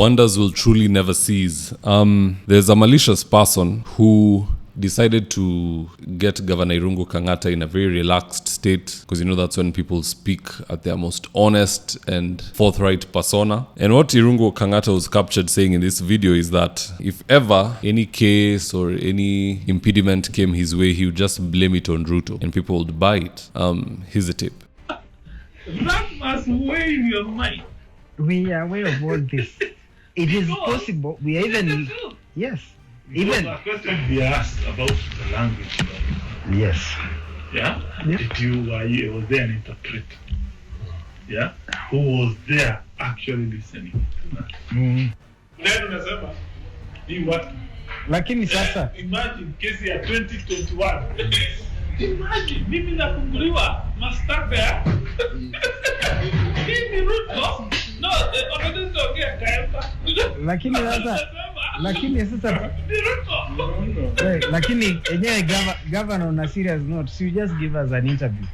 Wonders will truly never cease. There's a malicious person who decided to get Governor Irungu Kangata in a very relaxed state, because that's when people speak at their most honest and forthright persona. And what Irungu Kangata was captured saying in this video is that if ever any case or any impediment came his way, he would just blame it on Ruto and people would buy it. Here's the tape. That must weigh in your mind. We are aware of all this. It is possible. We are even... Yes. Even a question we asked about the language. Yes. Yeah? If you was there and interpret. Yeah? Who was there actually listening to that? Then unasema hii watu. Lakini sasa imagine kesi ya 2021. Imagine mimi nafunguliwa mashtaka ya hivi Ruto. No, wanataka kaemba. Lakini enyewe governor on a serious note, so you just give us an interview.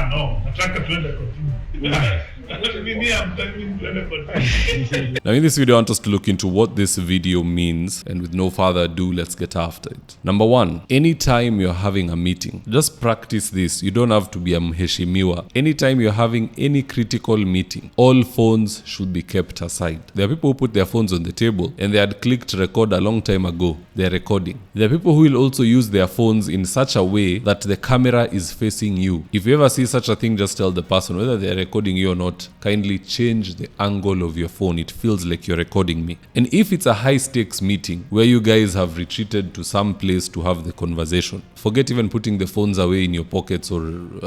No, nataka tuende continue. Now in this video I want us to look into what this video means, and with no further ado, let's get after it. Number one, anytime you're having a meeting, just practice this. You don't have to be a mheshimiwa. Anytime you're having any critical meeting, all phones should be kept aside. There are people who put their phones on the table and they had clicked record a long time ago. They're recording. There are people who will also use their phones in such a way that the camera is facing you. If you ever see such a thing, just tell the person whether they're recording you or not. Kindly change the angle of your phone. It feels like you're recording me. And if it's a high stakes meeting where you guys have retreated to some place to have the conversation, forget even putting the phones away in your pockets or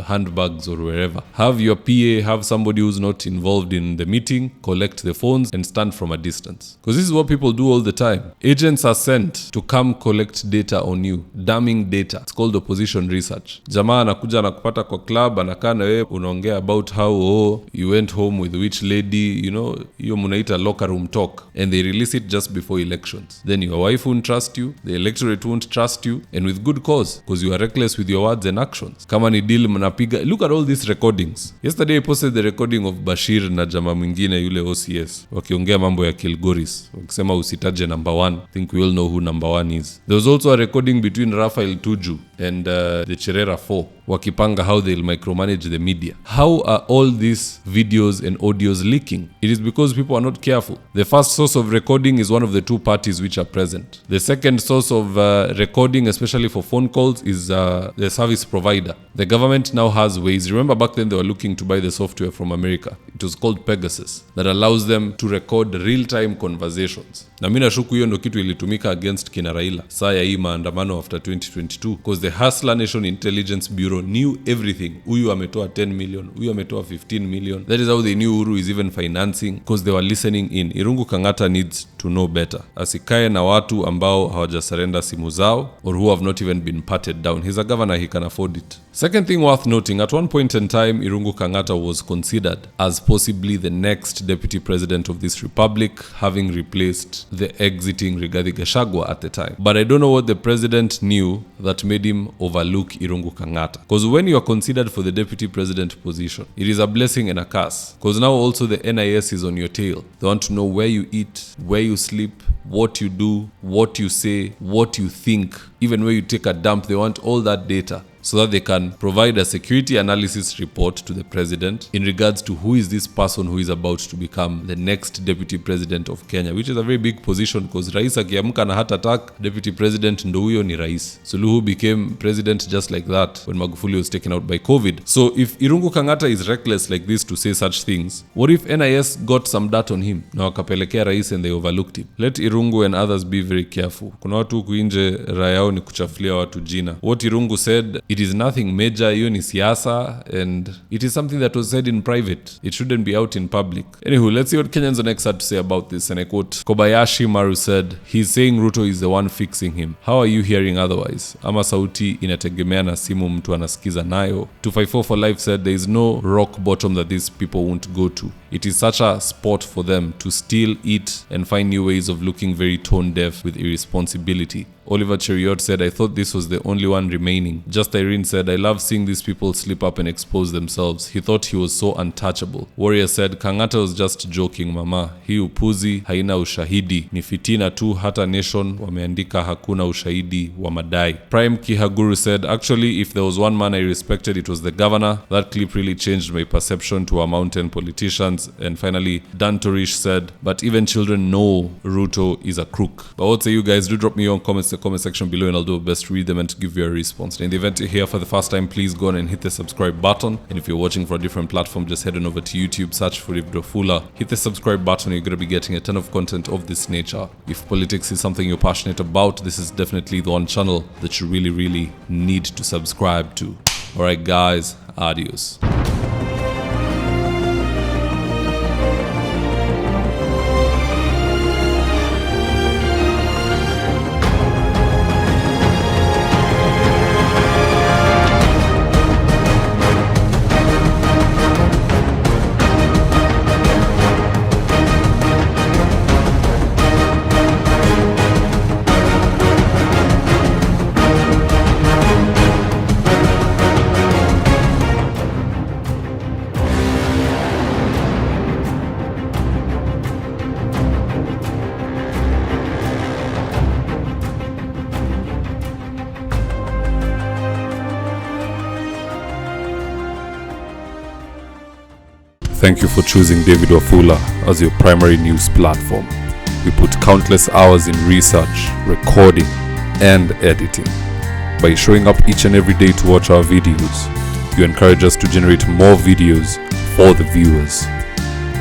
handbags or wherever. Have your PA, have somebody who's not involved in the meeting, collect the phones and stand from a distance. Because this is what people do all the time. Agents are sent to come collect data on you, damning data. It's called opposition research. Jamaa anakuja anakupata kwa club, anakaa na wewe unaongea about how you went home with which lady, hiyo munaita locker room talk, and they release it just before elections. Then your wife won't trust you, the electorate won't trust you, and with good cause, because you are reckless with your words and actions. Kama ni deal mnapiga, look at all these recordings. Yesterday I posted the recording of Bashir na jamaa mwingine yule OCS wakiongea mambo ya Kilgoris, wakisema usitaje number 1. I think we all know who number 1 is. There was also a recording between Raphael Tuju and the Cherera 4 wakipanga how they'll micromanage the media. How are all these videos and audios leaking? It is because people are not careful. The first source of recording is one of the two parties which are present. The second source of recording, especially for phone calls, is the service provider. The government now has ways. Remember back then they were looking to buy the software from America. It was called MPESA, that allows them to record real-time conversations. Na mimi nashuku hiyo ndo kitu ilitumika against kina Raila saa ya hii maandamano after 2022, because the Hustler Nation Intelligence Bureau knew everything. Huyu ametoa 10 million, huyu ametoa 15 million. That is how they knew Uhuru is even financing, because they were listening in. Irungu Kangata needs to know better. Asikae na watu ambao hawajasurrender simu zao or who have not even been patted down. He's a governor, he can afford it. Second thing worth noting, at one point in time, Irungu Kangata was considered as possibly the next deputy president of this republic, having replaced the exiting Rigathi Gachagua at the time. But I don't know what the president knew that made him overlook Irungu Kangata. Because when you are considered for the deputy president position, it is a blessing and a curse. Because now also the NIS is on your tail. They want to know where you eat, where you sleep, what you do, what you say, what you think, even where you take a dump. They want all that data, so that they can provide a security analysis report to the president in regards to who is this person who is about to become the next deputy president of Kenya, which is a very big position, because rais akiamka na heart attack, deputy president ndo huyo ni rais. Suluhu became president just like that when Magufuli was taken out by COVID. So if Irungu Kangata is reckless like this to say such things, what if NIS got some dirt on him na wakapelekea rais and they overlooked him? Let Irungu and others be very careful. Kuna watu huku nje raia yao ni kuchafulia watu jina. What Irungu said, it is nothing major, hiyo ni siasa, and it is something that was said in private. It shouldn't be out in public. Anywho, let's see what Kenyans on X had to say about this, and I quote, Kobayashi Maru said, he's saying Ruto is the one fixing him. How are you hearing otherwise? Ama sauti inategemea na simu mtu anasikiza nayo. 254 for life said, there is no rock bottom that these people won't go to. It is such a sport for them to still eat and find new ways of looking very tone deaf with irresponsibility. Oliver Cheriot said, I thought this was the only one remaining. Just Irene said, I love seeing these people slip up and expose themselves. He thought he was so untouchable. Warrior said, Kangata was just joking mama. Hii upuzi haina ushahidi. Ni fitina tu, hata nation wameandika hakuna ushahidi wa madai. Prime Kihaguru said, actually if there was one man I respected, it was the governor. That clip really changed my perception to our mountain politicians. And finally, Dan Torish said, but even children know Ruto is a crook. But what say you guys? Do drop me your comments in the comment section below and I'll do my best to read them and to give you a response. And in the event you're here for the first time, please go on and hit the subscribe button. And if you're watching for a different platform, just head on over to YouTube, search for mzitowafula, hit the subscribe button. You're going to be getting a ton of content of this nature. If politics is something you're passionate about, this is definitely the one channel that you really need to subscribe to. Alright guys, adios. Thank you for choosing David Wafula as your primary news platform. We put countless hours in research, recording, and editing. By showing up each and every day to watch our videos, you encourage us to generate more videos for the viewers.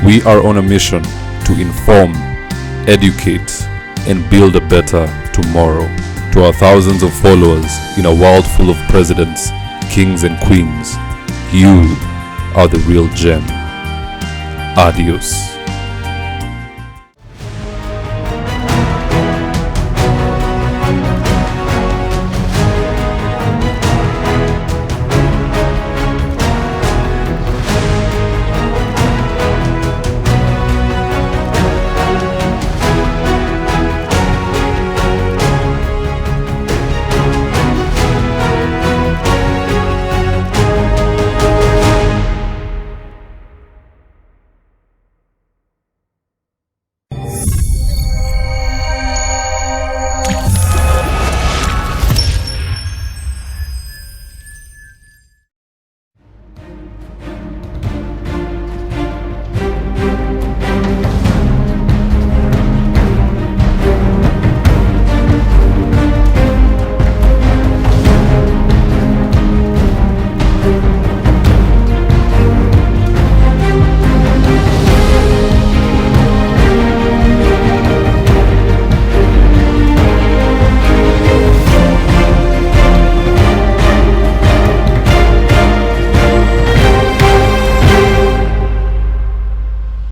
We are on a mission to inform, educate, and build a better tomorrow. To our thousands of followers in a world full of presidents, kings, and queens, you are the real gem. Adios.